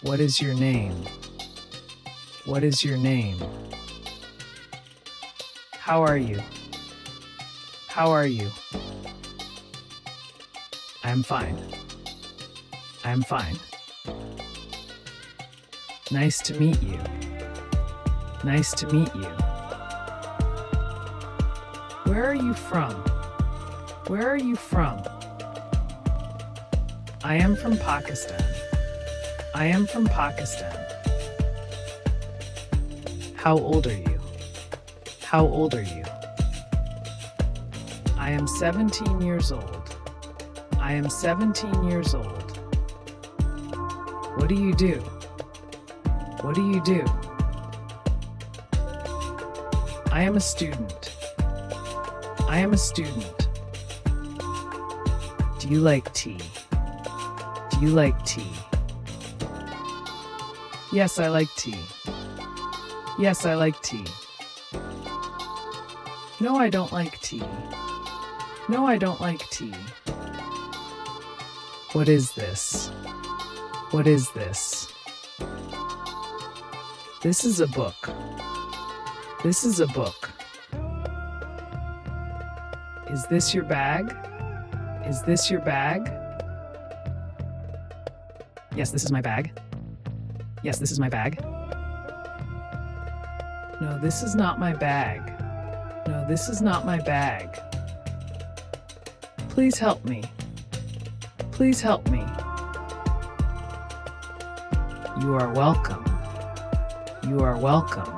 What is your name? What is your name? How are you? How are you? I'm fine. I'm fine. Nice to meet you. Nice to meet you. Where are you from? Where are you from? I am from Pakistan. I am from Pakistan. How old are you? How old are you? I am 17 years old. I am 17 years old. What do you do? What do you do? I am a student. I am a student. Do you like tea? Do you like tea? Yes, I like tea. Yes, I like tea. No, I don't like tea. No, I don't like tea. What is this? What is this? This is a book. This is a book. Is this your bag? Is this your bag? Yes, this is my bag. Yes, this is my bag. No, this is not my bag. No, this is not my bag. Please help me. Please help me. You are welcome. You are welcome.